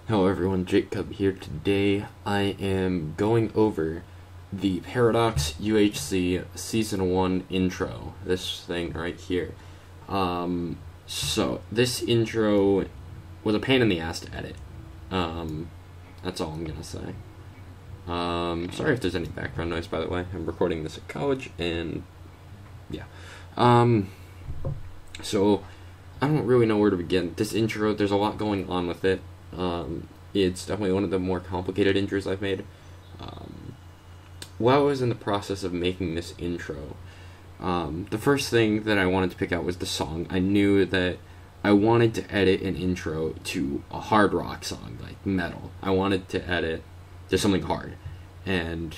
Hello everyone, Jakekub here. Today I am going over the Paradox UHC Season 1 intro. This thing right here. So this intro was a pain in the ass to edit. That's all I'm gonna say. Sorry if there's any background noise, by the way. I'm recording this at college, and yeah. So I don't really know where to begin. This intro, there's a lot going on with it. It's definitely one of the more complicated intros I've made. While I was in the process of making this intro, the first thing that I wanted to pick out was the song. I knew that I wanted to edit an intro to a hard rock song, like metal. I wanted to edit to something hard. And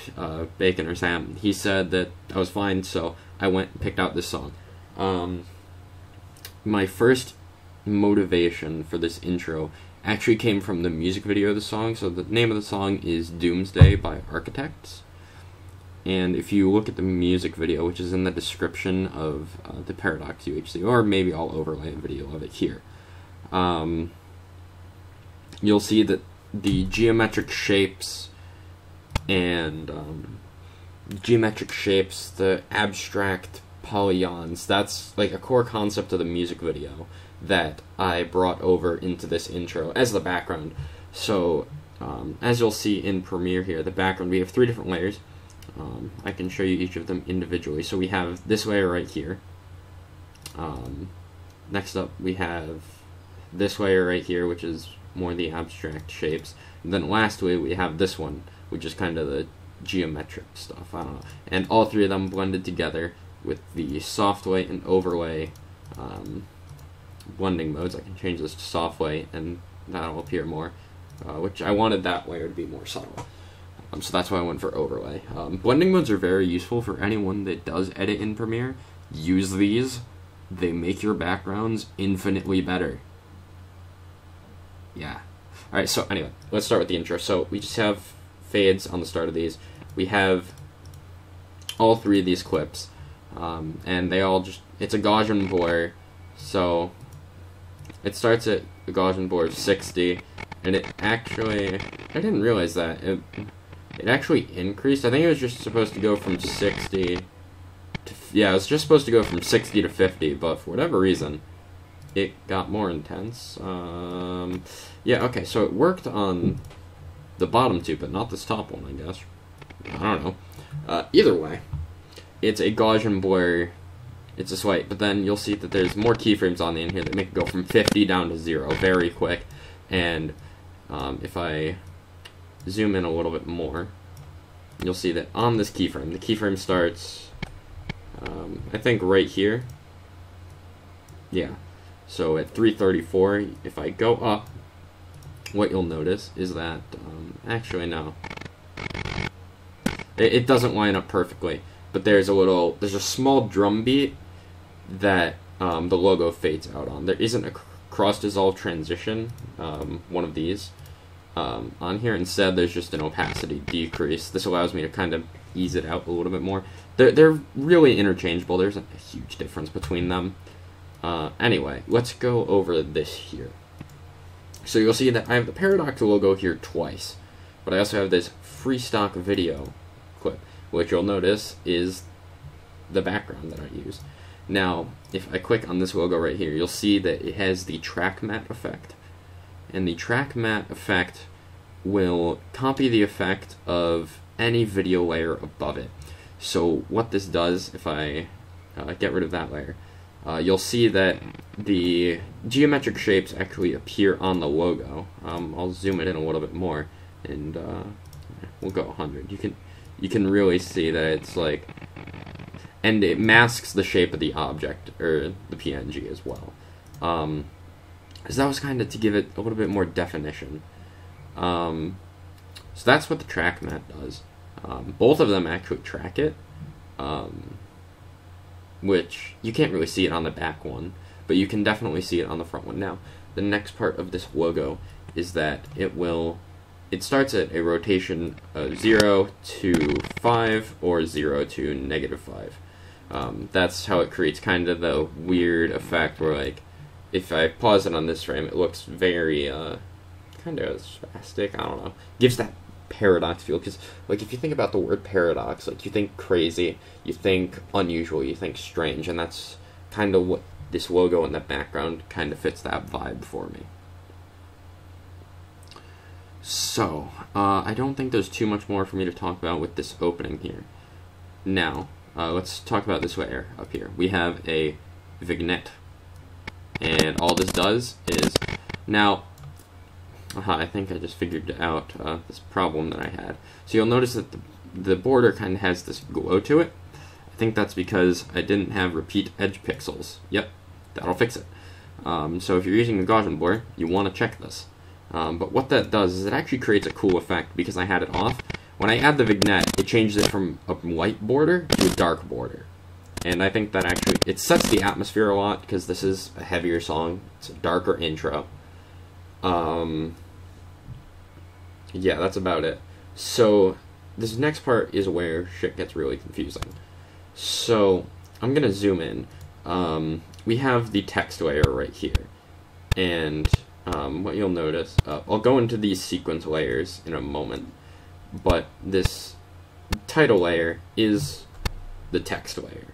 Bacon or Sam, he said that I was fine, so I went and picked out this song. My first motivation for this intro actually came from the music video of the song. So the name of the song is Doomsday by Architects. And if you look at the music video, which is in the description of the Paradox UHC, or maybe I'll overlay a video of it here, you'll see that the geometric shapes and the abstract polygons, that's like a core concept of the music video that I brought over into this intro as the background. So as you'll see in Premiere here, the background, we have 3 different layers. I can show you each of them individually. So we have this layer right here. Next up we have this layer right here, which is more the abstract shapes. And then lastly we have this one, which is kind of the geometric stuff. I don't know. And all 3 of them blended together with the soft light and overlay blending modes. I can change this to soft light and that'll appear more, which I wanted that layer to be more subtle. So that's why I went for overlay. Blending modes are very useful for anyone that does edit in Premiere. Use these. They make your backgrounds infinitely better. Yeah. Alright, so anyway, let's start with the intro. So we just have fades on the start of these. We have all 3 of these clips. And they all just, it's a Gaussian blur. So it starts at a Gaussian blur of 60, and it actually, I didn't realize that, it actually increased. I think it was just supposed to go from 60 to, yeah, it was just supposed to go from 60 to 50, but for whatever reason, it got more intense. Yeah, okay, so it worked on the bottom 2, but not this top one, I guess. I don't know. Either way, it's a Gaussian blur. It's a swipe, but then you'll see that there's more keyframes on the end here that make it go from 50 down to 0 very quick. And if I zoom in a little bit more, you'll see that on this keyframe, the keyframe starts, I think right here. Yeah, so at 334, if I go up, what you'll notice is that, actually no, it doesn't line up perfectly. But there's a small drum beat that the logo fades out on. There isn't a cross-dissolve transition, one of these, on here. Instead, there's just an opacity decrease. This allows me to kind of ease it out a little bit more. They're really interchangeable. There's a huge difference between them. Anyway, let's go over this here. So you'll see that I have the Paradox logo here twice, but I also have this free stock video clip, which you'll notice is the background that I use. Now, if I click on this logo right here, you'll see that it has the track matte effect. And the track matte effect will copy the effect of any video layer above it. So what this does, if I get rid of that layer, you'll see that the geometric shapes actually appear on the logo. I'll zoom it in a little bit more, and we'll go 100. You can really see that it's like, and it masks the shape of the object, or the PNG as well. So that was kind of to give it a little bit more definition. So that's what the track matte does. Both of them actually track it, which you can't really see it on the back one, but you can definitely see it on the front one. Now, the next part of this logo is that it starts at a rotation of 0 to 5 or 0 to -5. That's how it creates kind of the weird effect where, like, if I pause it on this frame, it looks very kind of spastic. I don't know. Gives that paradox feel, because like if you think about the word paradox, like you think crazy, you think unusual, you think strange, and that's kind of what this logo in the background kind of fits that vibe for me. So I don't think there's too much more for me to talk about with this opening here. Now let's talk about this layer up here. We have a vignette, and all this does is now. I think I just figured out this problem that I had. So you'll notice that the border kind of has this glow to it. I think that's because I didn't have repeat edge pixels. Yep, that'll fix it. So if you're using a Gaussian blur, you want to check this. But what that does is it actually creates a cool effect because I had it off. When I add the vignette, it changes it from a light border to a dark border. And I think that actually, it sets the atmosphere a lot because this is a heavier song. It's a darker intro. Yeah, that's about it. So this next part is where shit gets really confusing. So I'm gonna zoom in. We have the text layer right here, and what you'll notice, I'll go into these sequence layers in a moment, but this title layer is the text layer.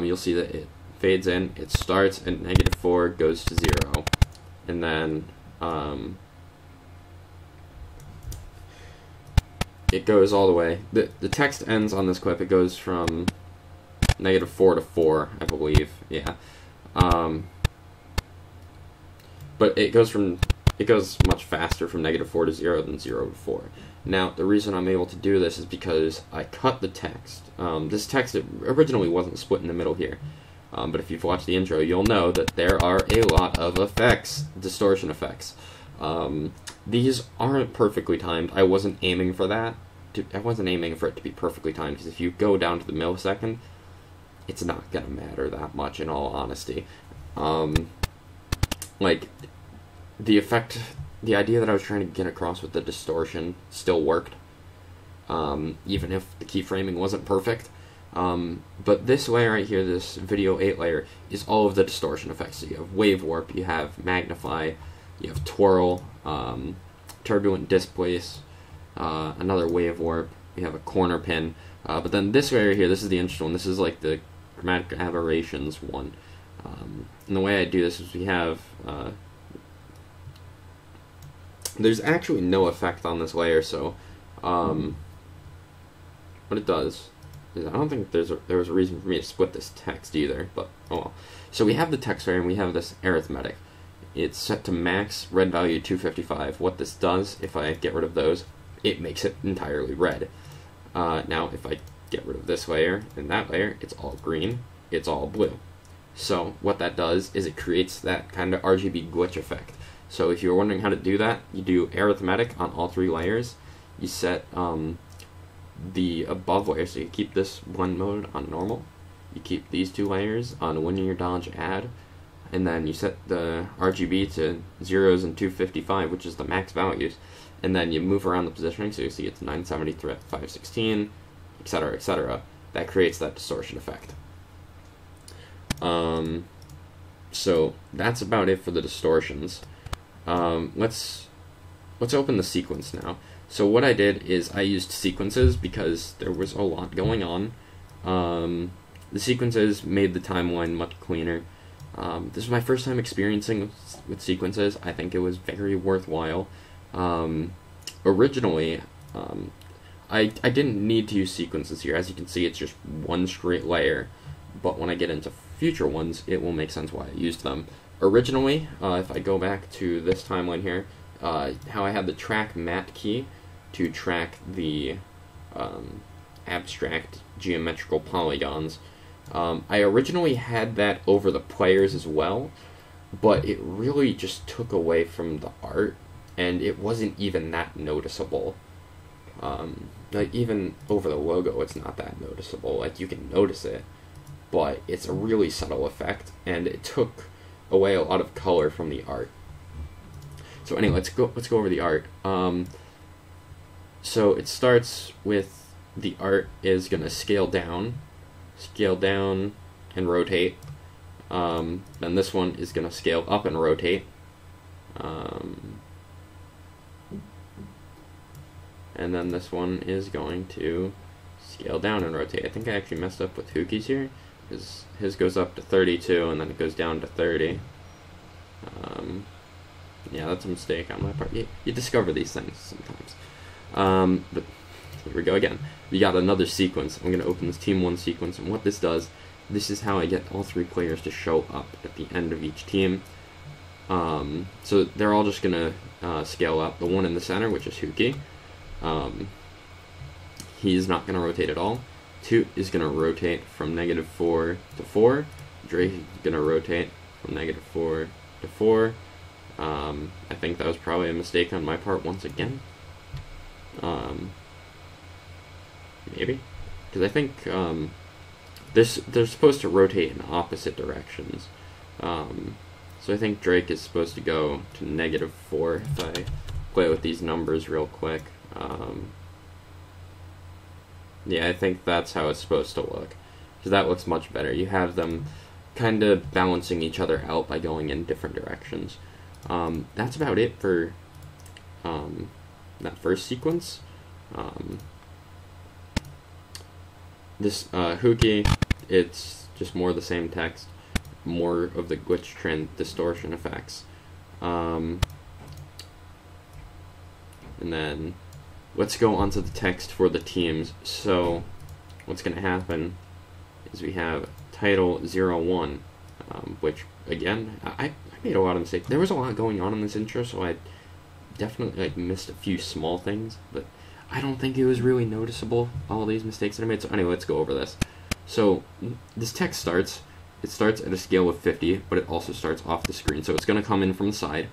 You'll see that it fades in, it starts at -4, goes to 0, and then it goes all the way. The text ends on this clip. It goes from -4 to 4, I believe. Yeah. But it goes much faster from -4 to 0 than 0 to 4. Now, the reason I'm able to do this is because I cut the text. This text originally wasn't split in the middle here. But if you've watched the intro, you'll know that there are a lot of effects, distortion effects. These aren't perfectly timed. I wasn't aiming for that. I wasn't aiming for it to be perfectly timed, because if you go down to the millisecond, it's not gonna matter that much, in all honesty. Like, the effect, the idea that I was trying to get across with the distortion still worked, even if the keyframing wasn't perfect. But this layer right here, this video 8 layer, is all of the distortion effects. So you have wave warp, you have magnify, you have twirl, turbulent displace, another wave warp, you have a corner pin, but then this layer here, this is the interesting one. This is like the chromatic aberrations one. And the way I do this is we have, there's actually no effect on this layer, so what it does is, I don't think there was a reason for me to split this text either, but oh well. So we have the text layer and we have this arithmetic. It's set to max, red value 255. What this does, if I get rid of those, it makes it entirely red. Now, if I get rid of this layer and that layer, it's all green, it's all blue. So what that does is it creates that kind of RGB glitch effect. So if you're wondering how to do that, you do arithmetic on all 3 layers. You set the above layer, so you keep this blend mode on normal. You keep these 2 layers on linear dodge add, and then you set the RGB to 0s and 255, which is the max values, and then you move around the positioning, so you see it's 973 at 516, etc., etc. That creates that distortion effect. So that's about it for the distortions. Let's open the sequence now. So what I did is I used sequences because there was a lot going on. The sequences made the timeline much cleaner. This was my first time experiencing with sequences. I think it was very worthwhile. Originally, I didn't need to use sequences here. As you can see, it's just one straight layer. But when I get into future ones, it will make sense why I used them. Originally, if I go back to this timeline here, how I had the track matte key to track the abstract geometrical polygons. I originally had that over the players as well, but it really just took away from the art, and it wasn't even that noticeable. Like, even over the logo, it's not that noticeable. Like, you can notice it, but it's a really subtle effect, and it took away a lot of color from the art. So anyway, let's go over the art. So it starts with the art is gonna scale down, and rotate. Then this one is gonna scale up and rotate. and then this one is going to scale down and rotate. I think I actually messed up with Hookie's here, because his goes up to 32, and then it goes down to 30. Yeah, that's a mistake on my part. You discover these things sometimes. But here we go again. We got another sequence. I'm going to open this Team 1 sequence, and what this does, this is how I get all 3 players to show up at the end of each team. So they're all just going to scale up. The one in the center, which is Hookie, he's not going to rotate at all. Toot is going to rotate from -4 to 4. Drake is going to rotate from -4 to 4. I think that was probably a mistake on my part once again. Maybe. Because I think they're supposed to rotate in opposite directions. So I think Drake is supposed to go to -4 if I play with these numbers real quick. Yeah, I think that's how it's supposed to look. Because that looks much better. You have them kind of balancing each other out by going in different directions. That's about it for that first sequence. This Hookie, it's just more of the same text, more of the glitch trend distortion effects. And then let's go onto the text for the teams. So what's going to happen is we have title 01, which again, I made a lot of mistakes. There was a lot going on in this intro, so I definitely missed a few small things, but I don't think it was really noticeable, all these mistakes that I made. So anyway, let's go over this. So this text starts at a scale of 50, but it also starts off the screen. So it's going to come in from the side.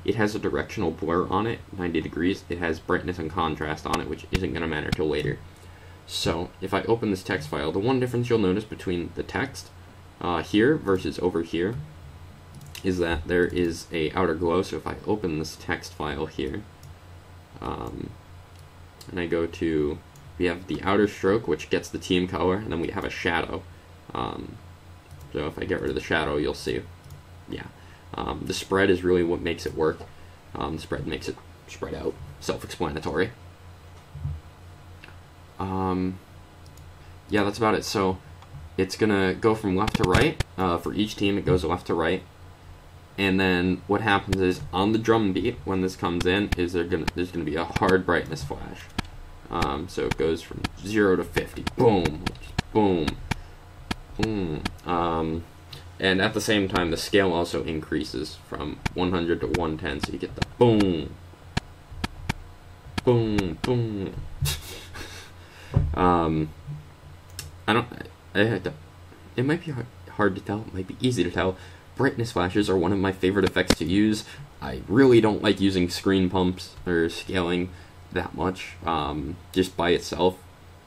It has a directional blur on it, 90 degrees. It has brightness and contrast on it, which isn't going to matter till later. So if I open this text file, the one difference you'll notice between the text here versus over here is that there is a outer glow. So if I open this text file here, and I go to, we have the outer stroke, which gets the team color, and then we have a shadow. So if I get rid of the shadow, you'll see, yeah. The spread is really what makes it work. The spread makes it spread out. Self-explanatory. Yeah, that's about it. So it's gonna go from left to right. For each team, it goes left to right. And then what happens is on the drum beat, when this comes in, is there's gonna be a hard brightness flash. So it goes from 0 to 50. Boom, boom, boom. And at the same time, the scale also increases from 100 to 110, so you get the boom, boom, boom. It might be hard to tell, it might be easy to tell. Brightness flashes are one of my favorite effects to use. I really don't like using screen pumps or scaling that much, just by itself.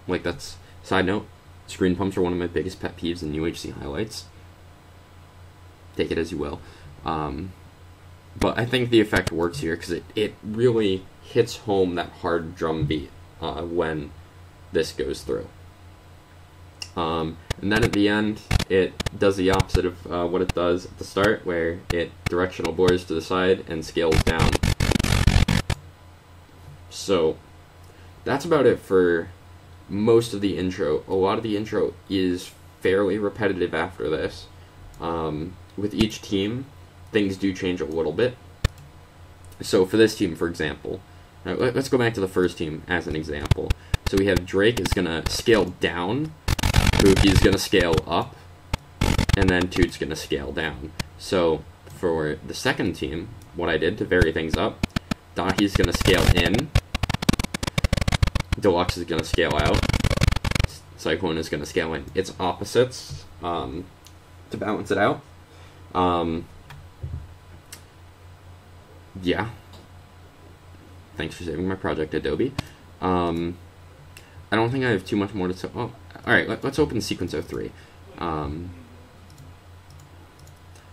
Like, that's, side note, screen pumps are one of my biggest pet peeves in UHC highlights. Take it as you will. But I think the effect works here because it really hits home that hard drum beat when this goes through. And then at the end, it does the opposite of what it does at the start, where it directional blurs to the side and scales down. So that's about it for most of the intro. A lot of the intro is fairly repetitive after this. With each team, things do change a little bit. So for this team, for example, let's go back to the first team as an example. So we have Drake is going to scale down, Hookie's going to scale up, and then Toot's going to scale down. So for the second team, what I did to vary things up, Dahi's going to scale in, Deluxe is going to scale out, Cyclone is going to scale in. It's opposites to balance it out. Yeah. Thanks for saving my project, Adobe. I don't think I have too much more to say. Oh, alright, let's open sequence 03.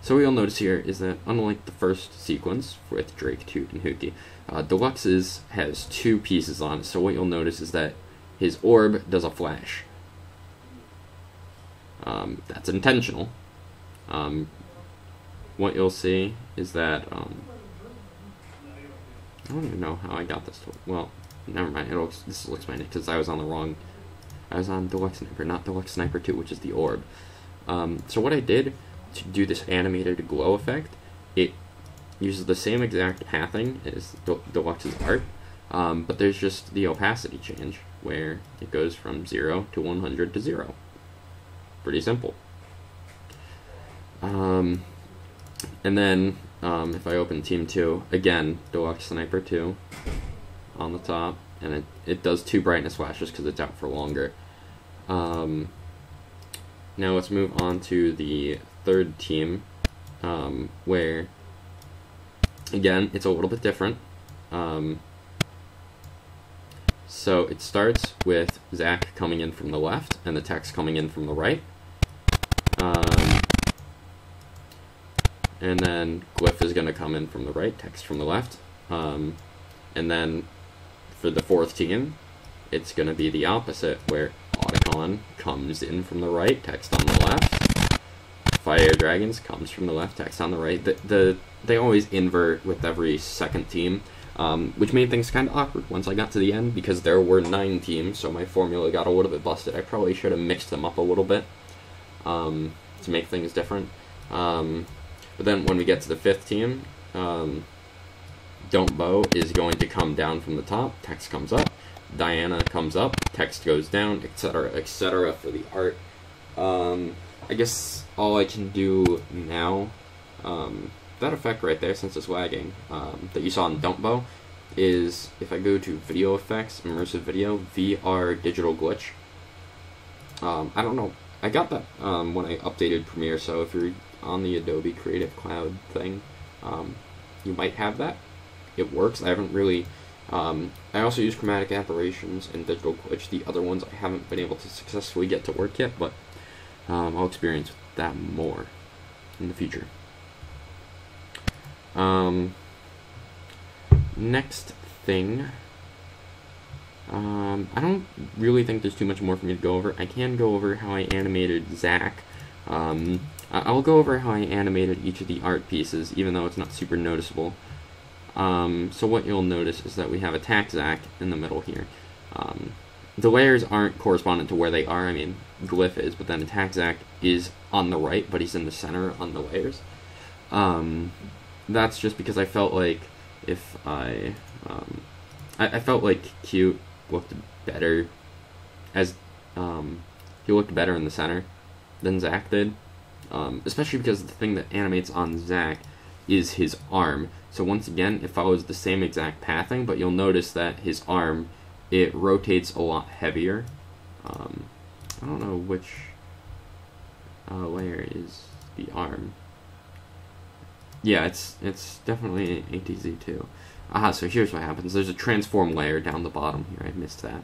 So what you'll notice here is that, unlike the first sequence with Drake, Toot, and Hookie, Deluxe's has 2 pieces on it. So what you'll notice is that his orb does a flash. That's intentional. What you'll see is that, I don't even know how I got this to, well, never mind. This looks fine because I was on the wrong. I was on Deluxe Sniper, not Deluxe Sniper 2, which is the orb. So what I did to do this animated glow effect, it uses the same exact pathing as Deluxe's art, but there's just the opacity change, where it goes from 0 to 100 to 0. Pretty simple. And then, if I open Team 2, again, Deluxe Sniper 2 on the top, and it does 2 brightness flashes because it's out for longer. Now let's move on to the third team, where, again, it's a little bit different. So it starts with Zach coming in from the left, and the text coming in from the right. And then Glyph is going to come in from the right, text from the left. And then for the fourth team, it's going to be the opposite, where Otacon comes in from the right, text on the left. Fire Dragons comes from the left, text on the right. They always invert with every second team, which made things kind of awkward once I got to the end, because there were 9 teams, so my formula got a little bit busted. I probably should have mixed them up a little bit to make things different. But then when we get to the 5th team, Don't Bow is going to come down from the top, text comes up. Diana comes up, text goes down, etc. for the art. I guess all I can do now, that effect right there, since it's lagging, that you saw in Don't Bow, is if I go to Video Effects, Immersive Video, VR Digital Glitch. I don't know, I got that when I updated Premiere, so if you're on the Adobe Creative Cloud thing, you might have that. It works. I haven't really... I also use Chromatic Aberrations and Digital Glitch. The other ones I haven't been able to successfully get to work yet, but I'll experience that more in the future. Next thing... I don't really think there's too much more for me to go over. I can go over how I animated Zach. I'll go over how I animated each of the art pieces, even though it's not super noticeable. So what you'll notice is that we have Attack Zach in the middle here. The layers aren't correspondent to where they are. I mean, Glyph is, but then Attack Zach is on the right, but he's in the center on the layers. That's just because I felt like if I felt like Cute looked better as, he looked better in the center than Zach did. Especially because the thing that animates on Zach is his arm. So once again, it follows the same exact pathing, but you'll notice that his arm, it rotates a lot heavier. I don't know which layer is the arm. Yeah, it's definitely ATZ2. Aha, so here's what happens. There's a transform layer down the bottom here. I missed that.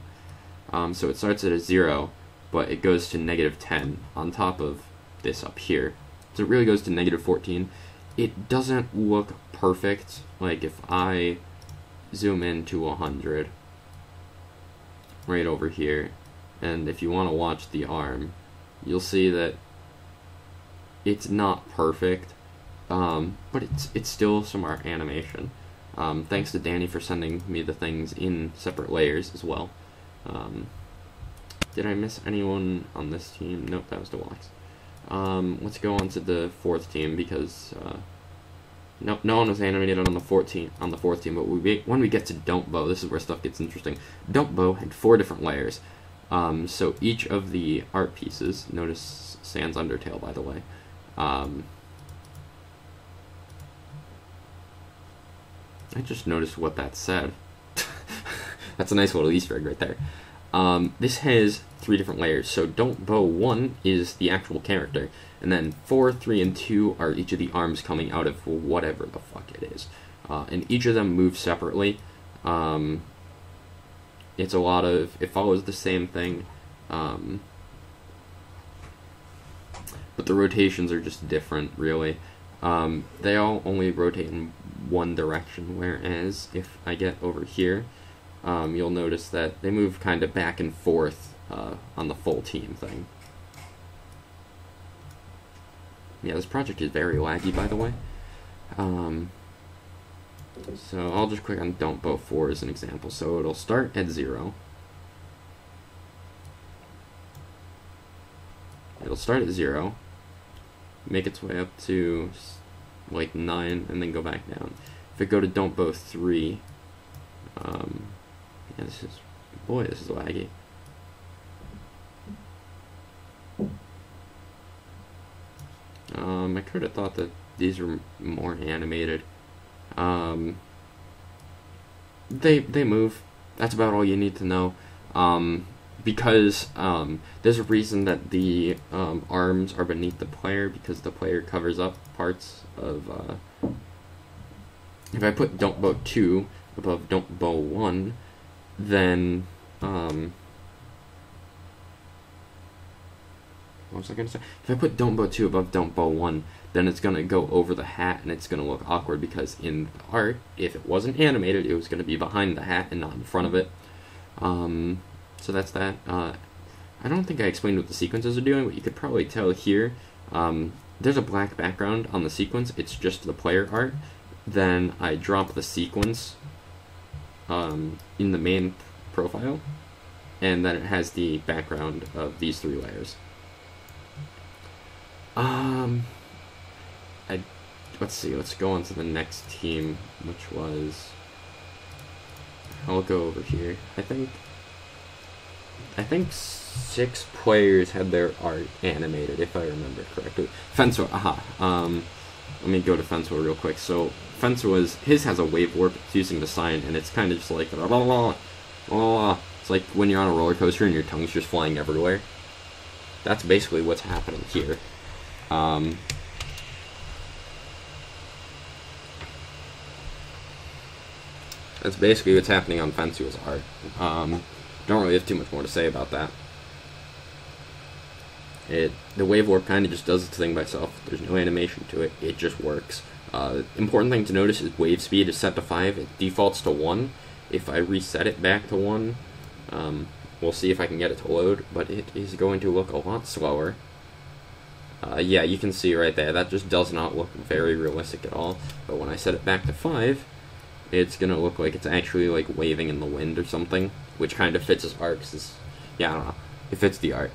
So it starts at a 0, but it goes to -10 on top of this up here. So it really goes to -14. It doesn't look perfect. Like if I zoom in to 100 right over here, and if you want to watch the arm, you'll see that it's not perfect, but it's still some art animation. Thanks to Danny for sending me the things in separate layers as well. Did I miss anyone on this team? Nope, that was Deluxe. Let's go on to the 4th team, because no one was animated on the 4th team, but when we get to Don't Bow, this is where stuff gets interesting. Don't Bow had 4 different layers. So each of the art pieces, notice Sans Undertale, by the way, I just noticed what that said. That's a nice little Easter egg right there. This has 3 different layers. So Don't Bow 1 is the actual character, and then 4, 3, and 2 are each of the arms coming out of whatever the fuck it is. And each of them move separately. It's a lot of... It follows the same thing, but the rotations are just different, really. They all only rotate in one direction, whereas if I get over here, you'll notice that they move kind of back and forth on the full team thing. Yeah, this project is very laggy, by the way. So I'll just click on Don't Bow 4 as an example. So it'll start at 0. It'll start at 0, make its way up to like 9, and then go back down. If I go to Don't Bow 3, yeah, this is laggy. I could have thought that these were more animated. They move. That's about all you need to know. Because there's a reason that the arms are beneath the player, because the player covers up parts of. If I put Don't Bow 2 above Don't Bow 1, then what was I going to say? If I put Don't Bow 2 above Don't Bow 1, then it's going to go over the hat, and it's going to look awkward, because in the art, if it wasn't animated, it was going to be behind the hat and not in front of it. So that's that. I don't think I explained what the sequences are doing, but you could probably tell here. There's a black background on the sequence. It's just the player art. Then I drop the sequence in the main profile, and then it has the background of these 3 layers. Let's see, let's go on to the next team, which was, I'll go over here. I think 6 players had their art animated, if I remember correctly. Fencer, let me go to Fencer real quick. So, Fencer his has a wave warp, it's using the sign, and it's kind of just like, blah, blah, blah, blah. It's like when you're on a roller coaster and your tongue's just flying everywhere. That's basically what's happening here. That's basically what's happening on Fencer's art. Don't really have too much more to say about that. The wave warp kind of just does its thing by itself. There's no animation to it. It just works. Important thing to notice is wave speed is set to 5. It defaults to 1. If I reset it back to 1, we'll see if I can get it to load, but it is going to look a lot slower. Yeah, you can see right there, that just does not look very realistic at all. But when I set it back to 5, it's going to look like it's actually like waving in the wind or something, which kind of fits his art. Yeah, I don't know. It fits the art.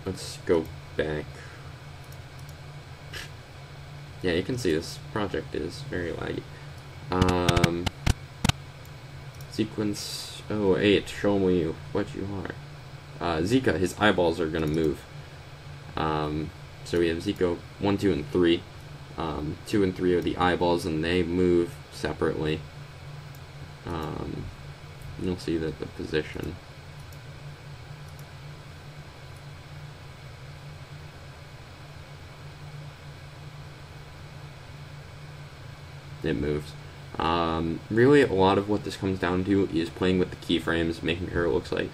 Let's go back. Yeah, you can see this project is very laggy. Sequence 08, show me what you are. Zika, his eyeballs are gonna move. So we have Zika 1, 2, and 3. 2 and 3 are the eyeballs, and they move separately. You'll see that the position. It moves. Really, a lot of what this comes down to is playing with the keyframes, making sure it looks like.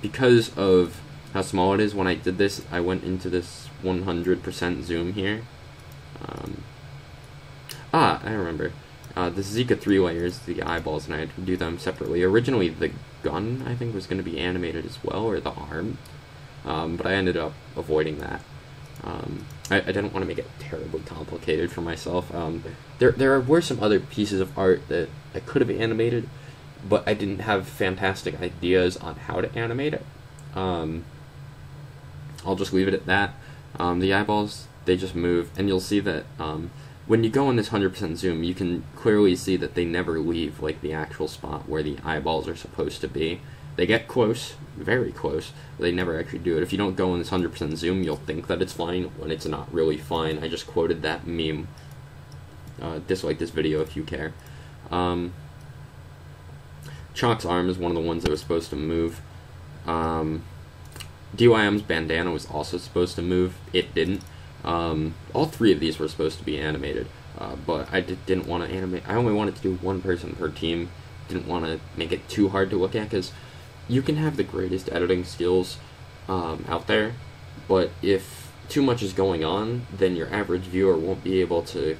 Because of how small it is, when I did this, I went into this 100% zoom here. I remember. The Zika 3 layers, the eyeballs, and I had to do them separately. Originally, the gun, I think, was going to be animated as well, or the arm. But I ended up avoiding that. I didn't want to make it terribly complicated for myself. There were some other pieces of art that I could have animated, but I didn't have fantastic ideas on how to animate it. I'll just leave it at that. The eyeballs, they just move, and you'll see that when you go in this 100% zoom, you can clearly see that they never leave like the actual spot where the eyeballs are supposed to be. They get close, very close, but they never actually do it. If you don't go in this 100% zoom, you'll think that it's fine when it's not really fine. I just quoted that meme. Dislike this video if you care. Chalk's arm is one of the ones that was supposed to move. DYM's bandana was also supposed to move. It didn't. All 3 of these were supposed to be animated, but I didn't want to animate. I only wanted to do 1 person per team. Didn't want to make it too hard to look at, because you can have the greatest editing skills out there, but if too much is going on, then your average viewer won't be able to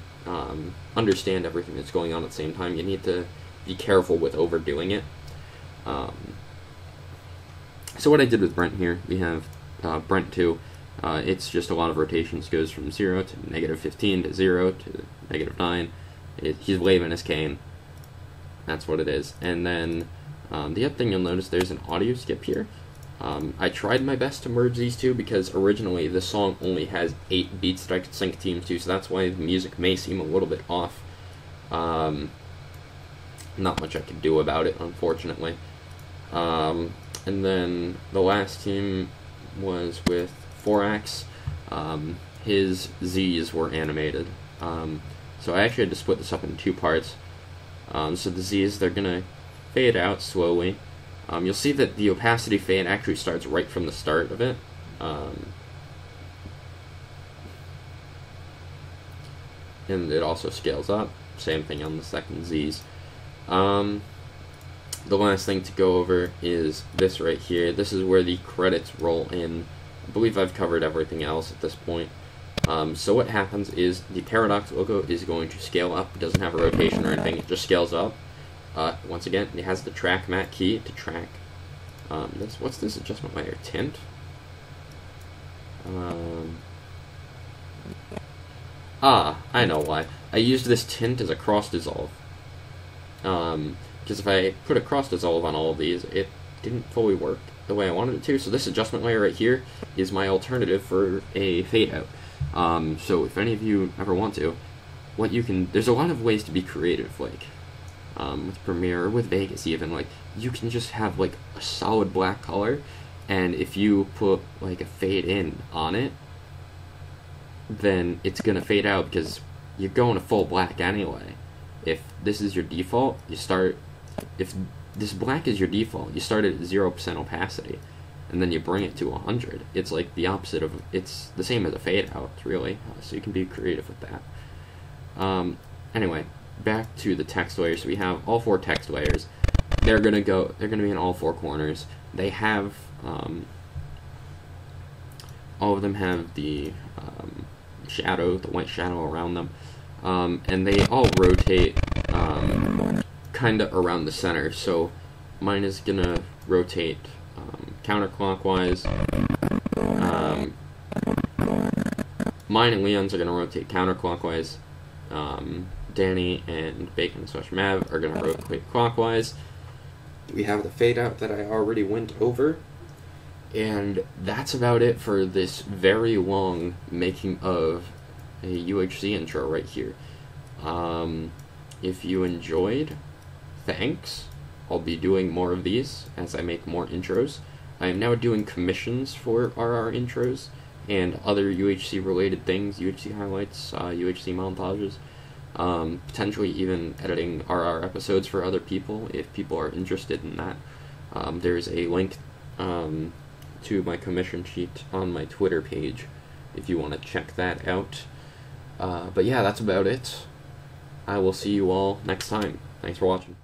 understand everything that's going on at the same time. You need to be careful with overdoing it. So what I did with Brent here, we have Brent 2. It's just a lot of rotations, goes from 0 to -15 to 0 to -9. He's waving his cane. That's what it is. And then the other thing you'll notice, there's an audio skip here. I tried my best to merge these two because originally the song only has 8 beats that I could sync teams to, so that's why the music may seem a little bit off. Not much I could do about it, unfortunately. And then the last team was with Forax. His Z's were animated. So I actually had to split this up in 2 parts. So the Z's, they're going to fade out slowly. You'll see that the opacity fade actually starts right from the start of it. And it also scales up. Same thing on the second Z's. The last thing to go over is this right here. This is where the credits roll in. I believe I've covered everything else at this point. So what happens is the Paradox logo is going to scale up. It doesn't have a rotation or anything. It just scales up. Once again, it has the track mat key to track what's this adjustment layer? Tint? I know why. I used this tint as a cross dissolve. Because if I put a cross dissolve on all of these, it didn't fully work the way I wanted it to. So this adjustment layer right here is my alternative for a fade out. So if any of you ever want to, there's a lot of ways to be creative, like with Premiere or with Vegas even. Like, you can just have like a solid black color, and if you put like a fade in on it, then it's gonna fade out because you're going to full black anyway. If this is your default, if this black is your default, you start at 0% opacity, and then you bring it to 100. It's like the opposite of, it's the same as a fade out, really, so you can be creative with that. Anyway, back to the text layers. So we have all 4 text layers. They're gonna be in all 4 corners. They have, all of them have the shadow, the white shadow around them. And they all rotate kind of around the center. So mine is going to rotate counterclockwise. Mine and Leon's are going to rotate counterclockwise. Danny and Bacon/Mav are going to rotate clockwise. We have the fade out that I already went over. And that's about it for this very long making of a UHC intro right here. If you enjoyed, thanks. I'll be doing more of these as I make more intros. I am now doing commissions for RR intros and other UHC related things, UHC highlights, UHC montages, potentially even editing RR episodes for other people if people are interested in that. There's a link to my commission sheet on my Twitter page if you want to check that out. But yeah, that's about it. I will see you all next time. Thanks for watching.